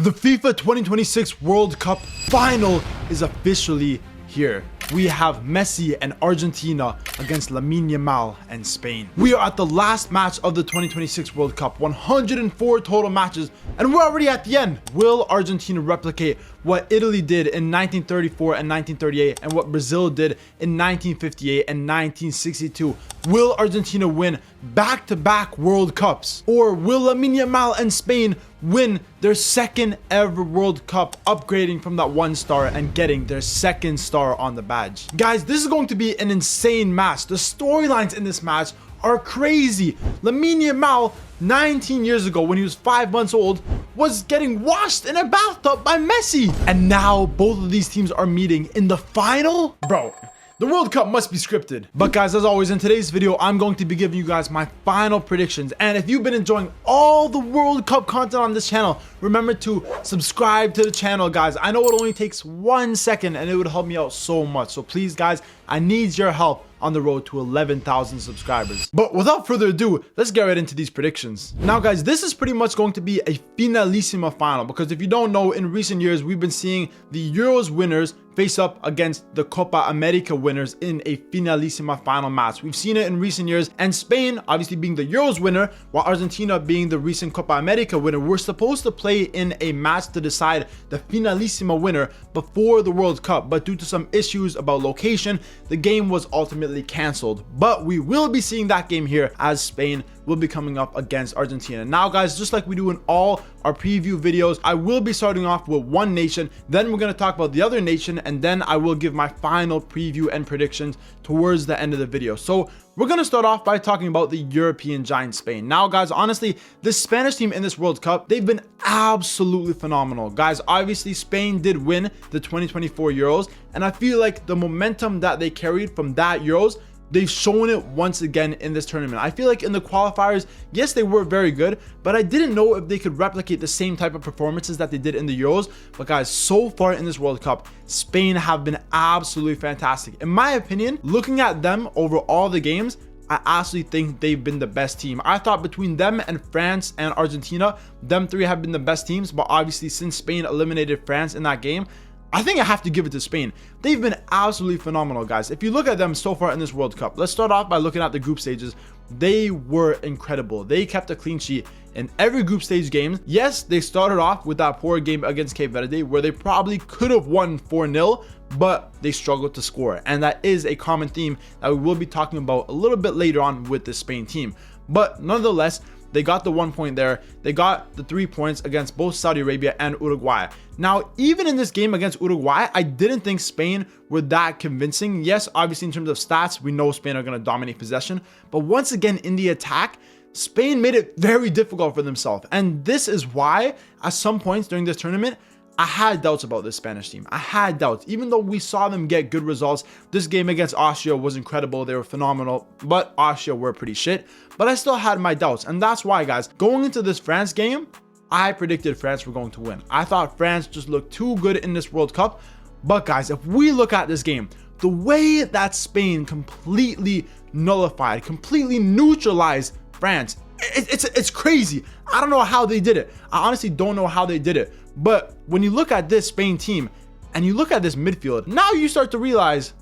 The FIFA 2026 World Cup final is officially here. We have Messi and Argentina against Lamine Yamal and Spain. We are at the last match of the 2026 World Cup, 104 total matches, and we're already at the end. Will Argentina replicate what Italy did in 1934 and 1938 and what Brazil did in 1958 and 1962? Will Argentina win back-to-back World Cups? Or will Lamine Yamal and Spain win their second ever World Cup, upgrading from that 1 star and getting their 2nd star on the badge? Guys, this is going to be an insane match. The storylines in this match are crazy. Lamine Yamal, 19 years ago when he was 5 months old, was getting washed in a bathtub by Messi. And now both of these teams are meeting in the final? Bro, the World Cup must be scripted. But guys, as always, in today's video, I'm going to be giving you guys my final predictions. And if you've been enjoying all the World Cup content on this channel, remember to subscribe to the channel, guys. I know it only takes 1 second and it would help me out so much. So please, guys, I need your help on the road to 11,000 subscribers. But without further ado, let's get right into these predictions. Now guys, this is pretty much going to be a finalissima final, because if you don't know, in recent years we've been seeing the Euros winners face up against the Copa America winners in a finalissima final match. We've seen it in recent years, and Spain obviously being the Euros winner while Argentina being the recent Copa America winner, we're supposed to play in a match to decide the finalissima winner before the World Cup, but due to some issues about location, the game was ultimately canceled. But we will be seeing that game here, as Spain will be coming up against Argentina. Now guys, just like we do in all our preview videos, I will be starting off with one nation, then we're going to talk about the other nation, and then I will give my final preview and predictions towards the end of the video. So we're going to start off by talking about the European giant Spain. Now guys, honestly, this Spanish team in this World Cup, they've been absolutely phenomenal. Guys, obviously Spain did win the 2024 Euros, and I feel like the momentum that they carried from that Euros, they've shown it once again in this tournament. I feel like in the qualifiers, yes, they were very good, but I didn't know if they could replicate the same type of performances that they did in the Euros. But guys, so far in this World Cup, Spain have been absolutely fantastic. In my opinion, looking at them over all the games, I actually think they've been the best team. I thought between them and France and Argentina, them three have been the best teams. But obviously, since Spain eliminated France in that game, I think I have to give it to Spain. They've been absolutely phenomenal, guys. If you look at them so far in this World Cup, let's start off by looking at the group stages. They were incredible. They kept a clean sheet in every group stage game. Yes, they started off with that poor game against Cape Verde where they probably could have won 4-0, but they struggled to score. And that is a common theme that we will be talking about a little bit later on with the Spain team. But nonetheless, they got the 1 point there. They got the 3 points against both Saudi Arabia and Uruguay. Now, even in this game against Uruguay, I didn't think Spain were that convincing. Yes, obviously in terms of stats, we know Spain are going to dominate possession. But once again, in the attack, Spain made it very difficult for themselves. And this is why, at some points during this tournament, I had doubts about this Spanish team. I had doubts. Even though we saw them get good results, this game against Austria was incredible. They were phenomenal, but Austria were pretty shit. But I still had my doubts. And that's why, guys, going into this France game, I predicted France were going to win. I thought France just looked too good in this World Cup. But guys, if we look at this game, the way that Spain completely nullified, completely neutralized France, it's crazy. I don't know how they did it. I honestly don't know how they did it. But when you look at this Spain team and you look at this midfield, now you start to realize,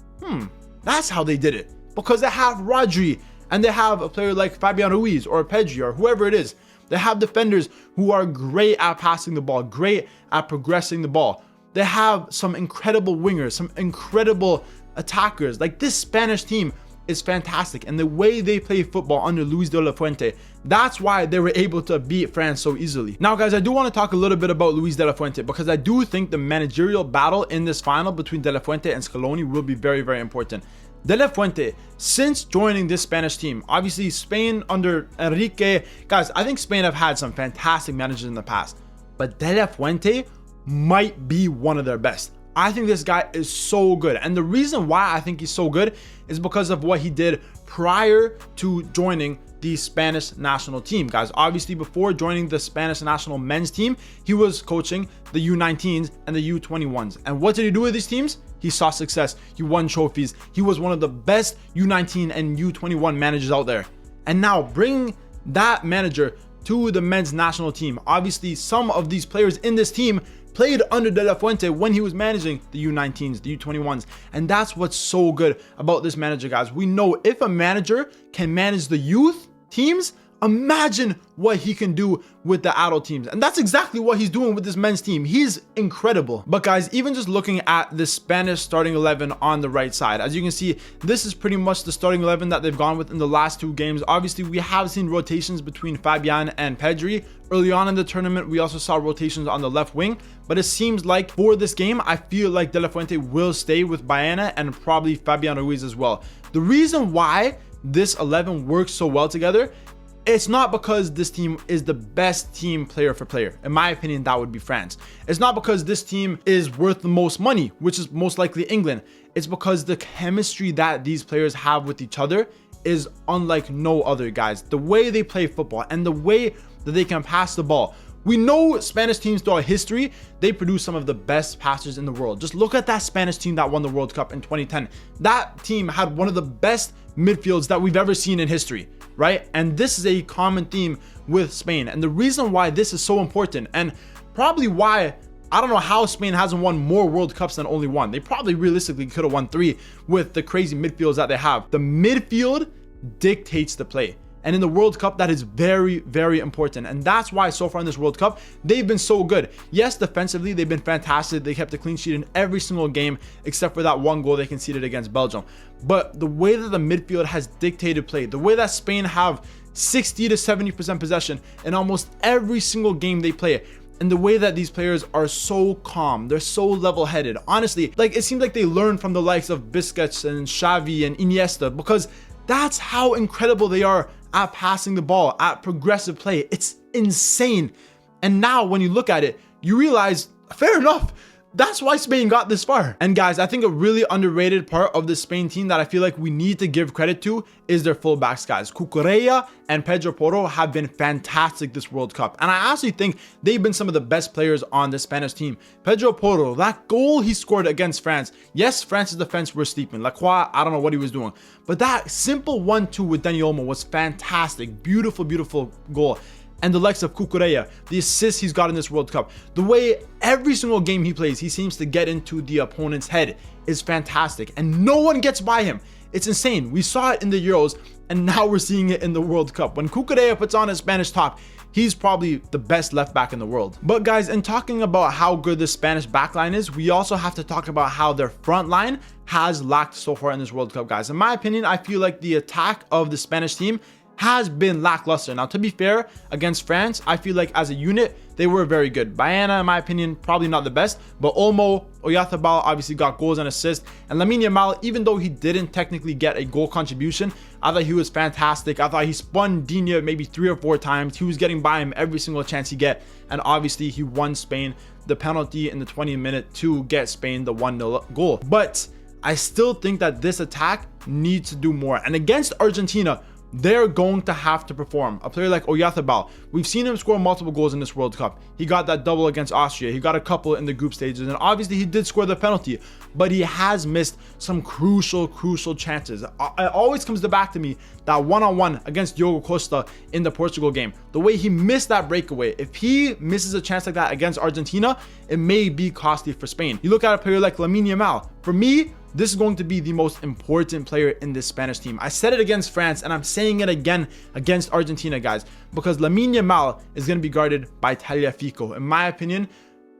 that's how they did it. Because they have Rodri and they have a player like Fabian Ruiz or Pedri or whoever it is. They have defenders who are great at passing the ball, great at progressing the ball. They have some incredible wingers, some incredible attackers. Like, this Spanish team is fantastic, and the way they play football under Luis de la Fuente, that's why they were able to beat France so easily. Now guys, I do want to talk a little bit about Luis de la Fuente, because I do think the managerial battle in this final between de la Fuente and Scaloni will be very, very important. De la Fuente, since joining this Spanish team, obviously Spain under Enrique, guys, I think Spain have had some fantastic managers in the past, but De La Fuente might be one of their best. I think this guy is so good. And the reason why I think he's so good is because of what he did prior to joining the Spanish national team. Guys, obviously before joining the Spanish national men's team, he was coaching the U19s and the U21s. And what did he do with these teams? He saw success. He won trophies. He was one of the best U19 and U21 managers out there. And now bring that manager to the men's national team. Obviously, some of these players in this team played under De La Fuente when he was managing the U19s, the U21s. And that's what's so good about this manager, guys. We know if a manager can manage the youth teams, imagine what he can do with the adult teams. And that's exactly what he's doing with this men's team. He's incredible. But guys, even just looking at the Spanish starting 11 on the right side, as you can see, this is pretty much the starting 11 that they've gone with in the last 2 games. Obviously, we have seen rotations between Fabian and Pedri. Early on in the tournament, we also saw rotations on the left wing, but it seems like for this game, I feel like De La Fuente will stay with Baena and probably Fabian Ruiz as well. The reason why this 11 works so well together, it's not because this team is the best team player for player. In my opinion, that would be France. It's not because this team is worth the most money, which is most likely England. It's because the chemistry that these players have with each other is unlike no other, guys. The way they play football and the way that they can pass the ball. We know Spanish teams throughout history, they produce some of the best passers in the world. Just look at that Spanish team that won the World Cup in 2010. That team had one of the best midfields that we've ever seen in history, right? And this is a common theme with Spain. And the reason why this is so important, and probably why, I don't know how Spain hasn't won more World Cups than only one. They probably realistically could have won 3 with the crazy midfields that they have. The midfield dictates the play. And in the World Cup, that is very, very important. And that's why so far in this World Cup, they've been so good. Yes, defensively, they've been fantastic. They kept a clean sheet in every single game, except for that 1 goal they conceded against Belgium. But the way that the midfield has dictated play, the way that Spain have 60 to 70% possession in almost every single game they play, and the way that these players are so calm, they're so level-headed. Honestly, like it seems like they learn from the likes of Busquets and Xavi and Iniesta, because that's how incredible they are at passing the ball, at progressive play. It's insane. And now when you look at it, you realize, fair enough, that's why Spain got this far. And guys, I think a really underrated part of the Spain team that I feel like we need to give credit to is their fullbacks, guys. Cucurella and Pedro Porro have been fantastic this World Cup. And I actually think they've been some of the best players on the Spanish team. Pedro Porro, that goal he scored against France. Yes, France's defense were sleeping. Lacroix, I don't know what he was doing. But that simple 1-2 with Dani Olmo was fantastic. Beautiful, beautiful goal. And the likes of Cucurella, the assists he's got in this World Cup, the way every single game he plays, he seems to get into the opponent's head is fantastic. And no one gets by him. It's insane. We saw it in the Euros, and now we're seeing it in the World Cup. When Cucurella puts on a Spanish top, he's probably the best left back in the world. But guys, in talking about how good the Spanish backline is, we also have to talk about how their front line has lacked so far in this World Cup, guys. In my opinion, I feel like the attack of the Spanish team has been lackluster. Now, to be fair, against France, I feel like as a unit, they were very good. Baena, in my opinion, probably not the best, but Olmo, Oyarzabal obviously got goals and assists. And Lamine Yamal, even though he didn't technically get a goal contribution, I thought he was fantastic. I thought he spun Digne maybe 3 or 4 times. He was getting by him every single chance he get. And obviously, he won Spain the penalty in the 20th minute to get Spain the 1-0 goal. But I still think that this attack needs to do more. And against Argentina, they're going to have to perform. A player like Oyarzabal, we've seen him score multiple goals in this World Cup. He got that double against Austria. He got a couple in the group stages. And obviously, he did score the penalty. But he has missed some crucial chances. It always comes back to me that one-on-one against Diogo Costa in the Portugal game. The way he missed that breakaway. If he misses a chance like that against Argentina, it may be costly for Spain. You look at a player like Lamine Yamal. For me, this is going to be the most important player in this Spanish team. I said it against France, and I'm saying it again against Argentina, guys, because Lamine Yamal is going to be guarded by Tagliafico. In my opinion,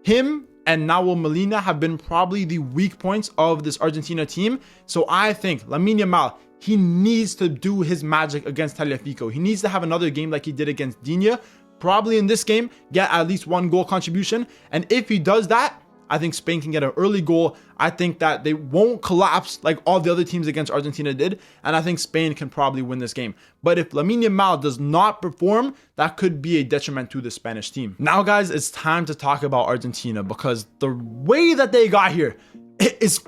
him and Nahuel Molina have been probably the weak points of this Argentina team. So I think Lamine Yamal, he needs to do his magic against Tagliafico. He needs to have another game like he did against Digne. Probably in this game, get at least 1 goal contribution. And if he does that, I think Spain can get an early goal. I think that they won't collapse like all the other teams against Argentina did. And I think Spain can probably win this game. But if Lamine Yamal does not perform, that could be a detriment to the Spanish team. Now, guys, it's time to talk about Argentina, because the way that they got here is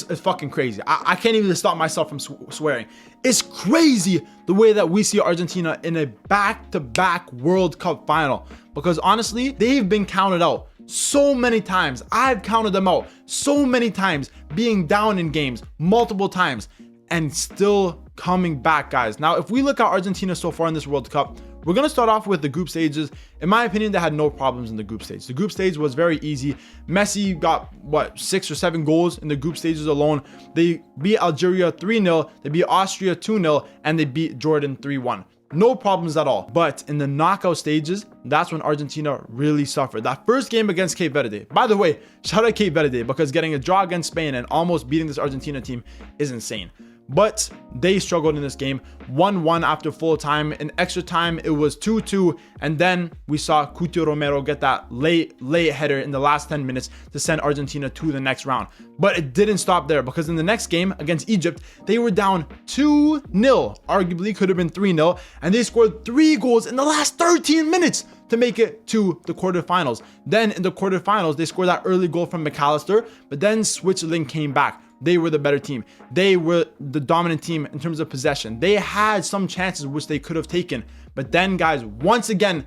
fucking crazy. I can't even stop myself from swearing. It's crazy the way that we see Argentina in a back-to-back World Cup final. Because honestly, they've been counted out so many times. I've counted them out so many times, being down in games multiple times and still coming back, guys. Now, if we look at Argentina so far in this World Cup, We're going to start off with the group stages. In my opinion, they had no problems in the group stage. The group stage was very easy. Messi got, 6 or 7 goals in the group stages alone. They beat Algeria 3-0, they beat Austria 2-0, and they beat Jordan 3-1. No problems at all. But in the knockout stages, that's when Argentina really suffered. That first game against Cape Verde. By the way, shout out Cape Verde, because getting a draw against Spain and almost beating this Argentina team is insane. But they struggled in this game. 1-1 after full time. In extra time, it was 2-2. And then we saw Cuti Romero get that late header in the last 10 minutes to send Argentina to the next round. But it didn't stop there, because in the next game against Egypt, they were down 2-0. Arguably could have been 3-0. And they scored 3 goals in the last 13 minutes to make it to the quarterfinals. Then in the quarterfinals, they scored that early goal from McAllister. But then Switzerland came back. They were the better team. They were the dominant team in terms of possession. They had some chances which they could have taken. But then, guys, once again,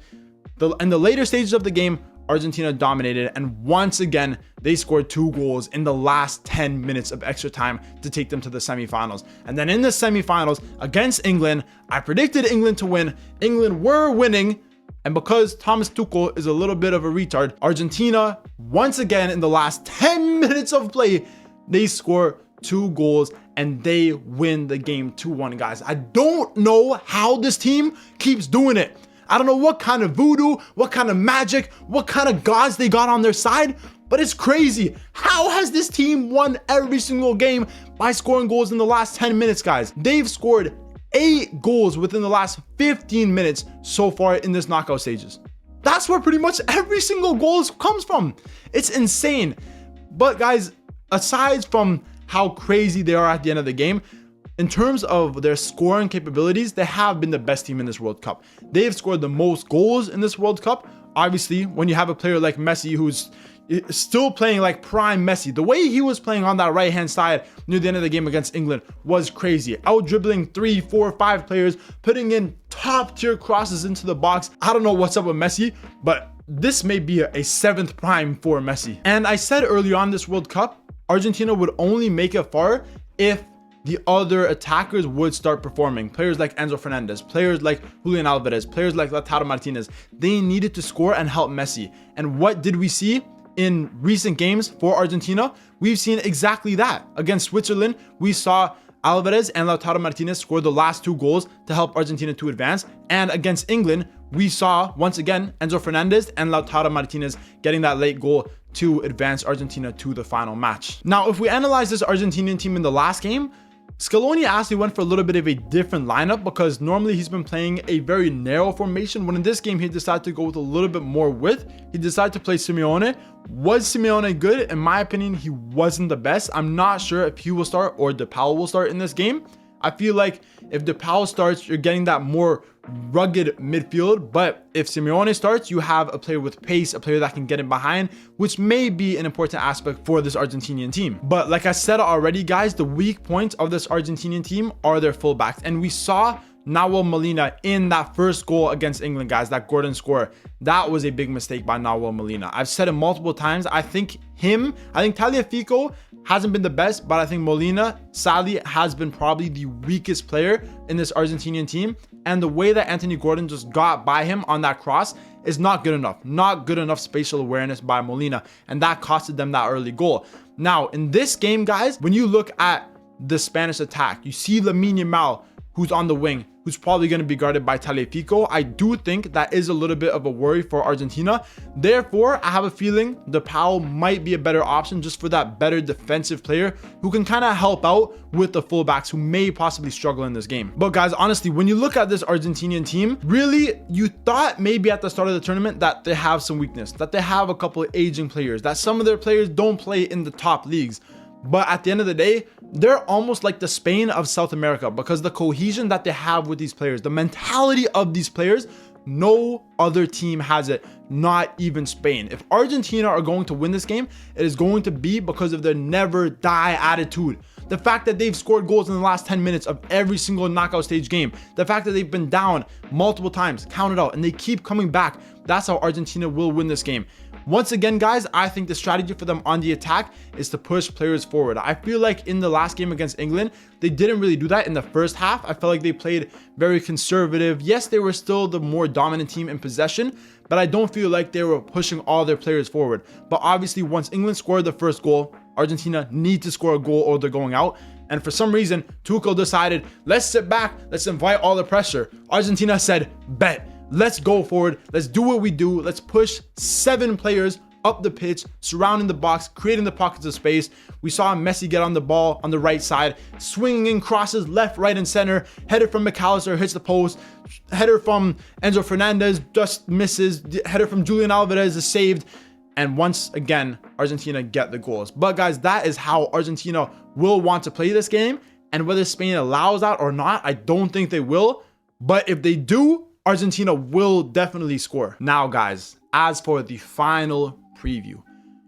in the later stages of the game, Argentina dominated. And once again, they scored 2 goals in the last 10 minutes of extra time to take them to the semifinals. And then in the semifinals against England, I predicted England to win. England were winning. And because Thomas Tuchel is a little bit of a retard, Argentina, once again, in the last 10 minutes of play, they score 2 goals and they win the game 2-1, guys. I don't know how this team keeps doing it. I don't know what kind of voodoo, what kind of magic, what kind of gods they got on their side, but it's crazy. How has this team won every single game by scoring goals in the last 10 minutes, guys? They've scored 8 goals within the last 15 minutes so far in this knockout stages. That's where pretty much every single goal comes from. It's insane. But guys, aside from how crazy they are at the end of the game, in terms of their scoring capabilities, they have been the best team in this World Cup. They've scored the most goals in this World Cup. Obviously, when you have a player like Messi, who's still playing like prime Messi, the way he was playing on that right-hand side near the end of the game against England was crazy. Out dribbling 3, 4, 5 players, putting in top-tier crosses into the box. I don't know what's up with Messi, but this may be a 7th prime for Messi. And I said earlier on this World Cup, Argentina would only make it far if the other attackers would start performing. Players like Enzo Fernandez, players like Julian Alvarez, players like Lautaro Martinez, they needed to score and help Messi. And what did we see in recent games for Argentina? We've seen exactly that. Against Switzerland, we saw Alvarez and Lautaro Martinez score the last 2 goals to help Argentina to advance. And against England, we saw once again Enzo Fernandez and Lautaro Martinez getting that late goal to advance Argentina to the final match. Now, if we analyze this Argentinian team in the last game, Scaloni actually went for a little bit of a different lineup, because normally he's been playing a very narrow formation, when in this game he decided to go with a little bit more width. He decided to play Simeone. Was Simeone good? In my opinion, he wasn't the best. I'm not sure if he will start or DePaul will start in this game. I feel like if DePaul starts, you're getting that more rugged midfield, but if Simeone starts, you have a player with pace, a player that can get in behind, which may be an important aspect for this Argentinian team. But like I said already, guys, the weak points of this Argentinian team are their fullbacks, and we saw Nahuel Molina in that first goal against England, guys, that Gordon score. That was a big mistake by Nahuel Molina. I've said it multiple times. I think Tagliafico hasn't been the best, but I think Molina, sadly, has been probably the weakest player in this Argentinian team. And the way that Anthony Gordon just got by him on that cross is not good enough. Not good enough spatial awareness by Molina. And that costed them that early goal. Now, in this game, guys, when you look at the Spanish attack, you see Lamine Yamal, who's on the wing, who's probably going to be guarded by Tagliafico. I do think that is a little bit of a worry for Argentina. Therefore, I have a feeling DePaul might be a better option just for that better defensive player who can kind of help out with the fullbacks who may possibly struggle in this game. But guys, honestly, when you look at this Argentinian team, really, you thought maybe at the start of the tournament that they have some weakness, that they have a couple of aging players, that some of their players don't play in the top leagues. But at the end of the day, they're almost like the Spain of South America, because the cohesion that they have with these players, the mentality of these players, no other team has it, not even Spain. If Argentina are going to win this game, it is going to be because of their never die attitude. The fact that they've scored goals in the last 10 minutes of every single knockout stage game, the fact that they've been down multiple times, counted out, and they keep coming back. That's how Argentina will win this game. Once again, guys, I think the strategy for them on the attack is to push players forward. I feel like in the last game against England, they didn't really do that in the first half. I felt like they played very conservative. Yes, they were still the more dominant team in possession, but I don't feel like they were pushing all their players forward. But obviously, once England scored the first goal, Argentina need to score a goal or they're going out. And for some reason, Tuchel decided, let's sit back, let's invite all the pressure. Argentina said, bet, let's go forward, let's do what we do, let's push 7 players up the pitch, surrounding the box, creating the pockets of space. We saw Messi get on the ball on the right side, swinging in crosses left, right, and center. Header from McAllister hits the post. Header from Enzo Fernandez just misses. Header from Julian Alvarez is saved. And once again, Argentina get the goals. But guys, that is how Argentina will want to play this game. And whether Spain allows that or not, I don't think they will. But if they do, Argentina will definitely score. Now, guys, as for the final preview,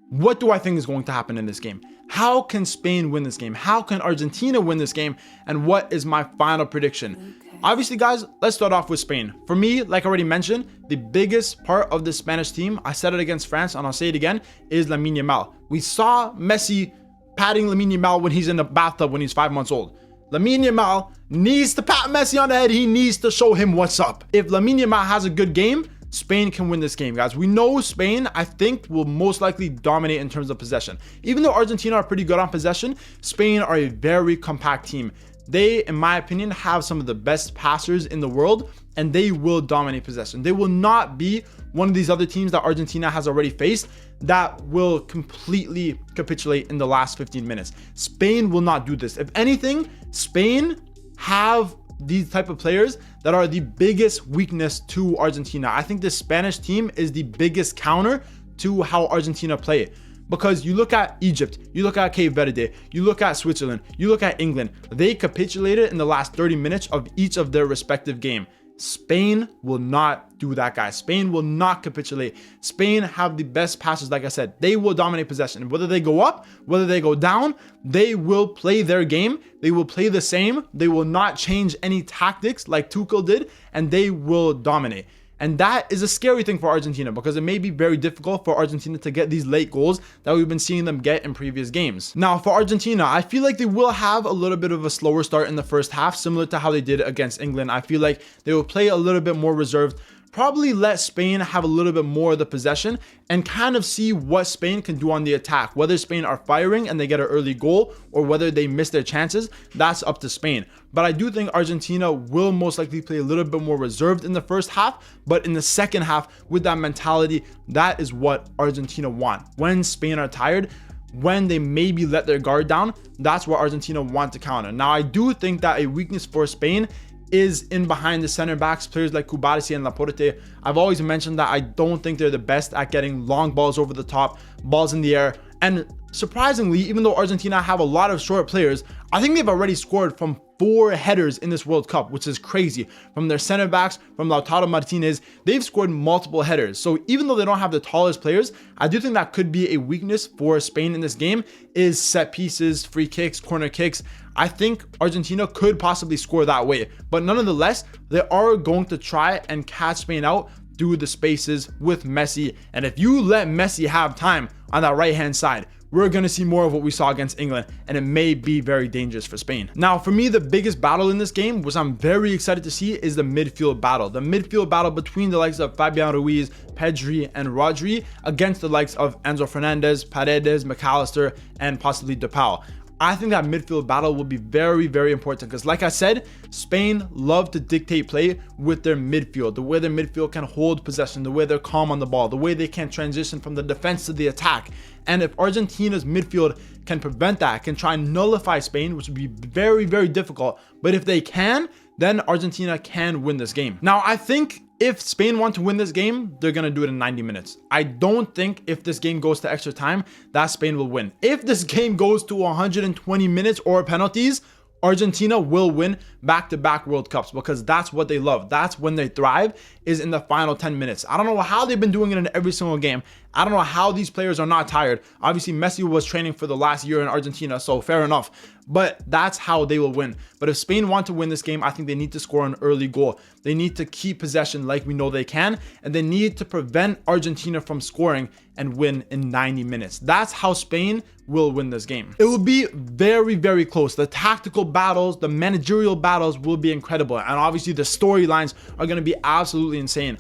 what do I think is going to happen in this game? How can Spain win this game? How can Argentina win this game? And what is my final prediction? Obviously, guys, let's start off with Spain. For me, like I already mentioned, the biggest part of the Spanish team, I said it against France and I'll say it again, is Lamine Yamal. We saw Messi patting Lamine Yamal when he's in the bathtub when he's 5 months old. Lamine Yamal needs to pat Messi on the head. He needs to show him what's up. If Lamine Yamal has a good game, Spain can win this game, guys. We know Spain, I think, will most likely dominate in terms of possession. Even though Argentina are pretty good on possession, Spain are a very compact team. They, in my opinion, have some of the best passers in the world, and they will dominate possession. They will not be one of these other teams that Argentina has already faced that will completely capitulate in the last 15 minutes. Spain will not do this. If anything, Spain have these type of players that are the biggest weakness to Argentina. I think the Spanish team is the biggest counter to how Argentina play. Because you look at Egypt, you look at Cape Verde, you look at Switzerland, you look at England, they capitulated in the last 30 minutes of each of their respective game. Spain will not do that, guys. Spain will not capitulate. Spain have the best passes, like I said. They will dominate possession. Whether they go up, whether they go down, they will play their game. They will play the same. They will not change any tactics like Tuchel did, and they will dominate. And that is a scary thing for Argentina because it may be very difficult for Argentina to get these late goals that we've been seeing them get in previous games. Now, for Argentina, I feel like they will have a little bit of a slower start in the first half, similar to how they did against England. I feel like they will play a little bit more reserved, probably let Spain have a little bit more of the possession and kind of see what Spain can do on the attack. Whether Spain are firing and they get an early goal or whether they miss their chances, that's up to Spain. But I do think Argentina will most likely play a little bit more reserved in the first half, but in the second half with that mentality, that is what Argentina want. When Spain are tired, when they maybe let their guard down, that's what Argentina want to counter. Now, I do think that a weakness for Spain is in behind the center backs, players like Cubarsí and Laporte. I've always mentioned that I don't think they're the best at getting long balls over the top, balls in the air. And surprisingly, even though Argentina have a lot of short players, I think they've already scored from 4 headers in this World Cup, which is crazy. From their center backs, from Lautaro Martinez, they've scored multiple headers. So even though they don't have the tallest players, I do think that could be a weakness for Spain in this game, is set pieces, free kicks, corner kicks. I think Argentina could possibly score that way. But nonetheless, they are going to try and catch Spain out through the spaces with Messi. And if you let Messi have time on that right-hand side, we're going to see more of what we saw against England, and it may be very dangerous for Spain. Now, for me, the biggest battle in this game, which I'm very excited to see, is the midfield battle. The midfield battle between the likes of Fabian Ruiz, Pedri, and Rodri against the likes of Enzo Fernandez, Paredes, McAllister, and possibly DePaul. I think that midfield battle will be very, very important because, like I said, Spain love to dictate play with their midfield, the way their midfield can hold possession, the way they're calm on the ball, the way they can transition from the defense to the attack. And if Argentina's midfield can prevent that, can try and nullify Spain, which would be very, very difficult, but if they can, then Argentina can win this game. Now, I think if Spain want to win this game, they're going to do it in 90 minutes. I don't think if this game goes to extra time, that Spain will win. If this game goes to 120 minutes or penalties, Argentina will win back-to-back World Cups because that's what they love. That's when they thrive, is in the final 10 minutes. I don't know how they've been doing it in every single game. I don't know how these players are not tired. Obviously, Messi was training for the last year in Argentina, so fair enough. but that's how they will win. But if Spain want to win this game, I think they need to score an early goal. They need to keep possession like we know they can, and they need to prevent Argentina from scoring and win in 90 minutes. That's how Spain will win this game. It will be very, very close. The tactical battles, the managerial battles will be incredible, and obviously the storylines are going to be absolutely insane.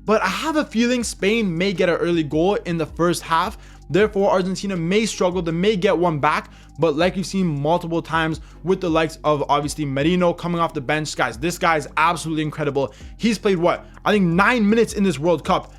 But I have a feeling Spain may get an early goal in the first half. Therefore, Argentina may struggle. They may get one back. But like you've seen multiple times with the likes of obviously Merino coming off the bench, guys, this guy is absolutely incredible. He's played what? I think 9 minutes in this World Cup.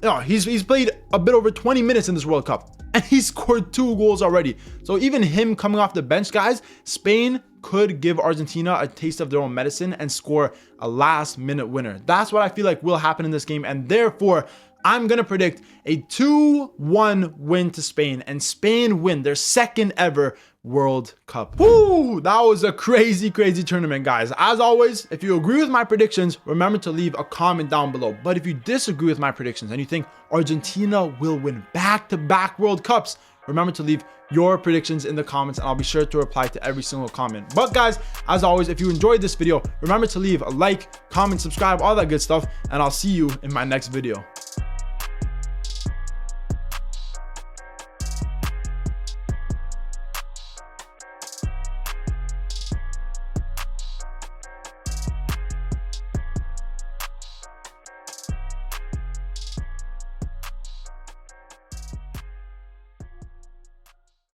No, he's played a bit over 20 minutes in this World Cup. And he scored 2 goals already. So even him coming off the bench, guys, Spain could give Argentina a taste of their own medicine and score a last-minute winner. That's what I feel like will happen in this game. And therefore, I'm going to predict a 2-1 win to Spain. And Spain win their second ever World Cup. Woo! That was a crazy, crazy tournament, guys. As always, if you agree with my predictions, remember to leave a comment down below. But if you disagree with my predictions and you think Argentina will win back-to-back World Cups, remember to leave your predictions in the comments and I'll be sure to reply to every single comment. But guys, as always, if you enjoyed this video, remember to leave a like, comment, subscribe, all that good stuff, and I'll see you in my next video.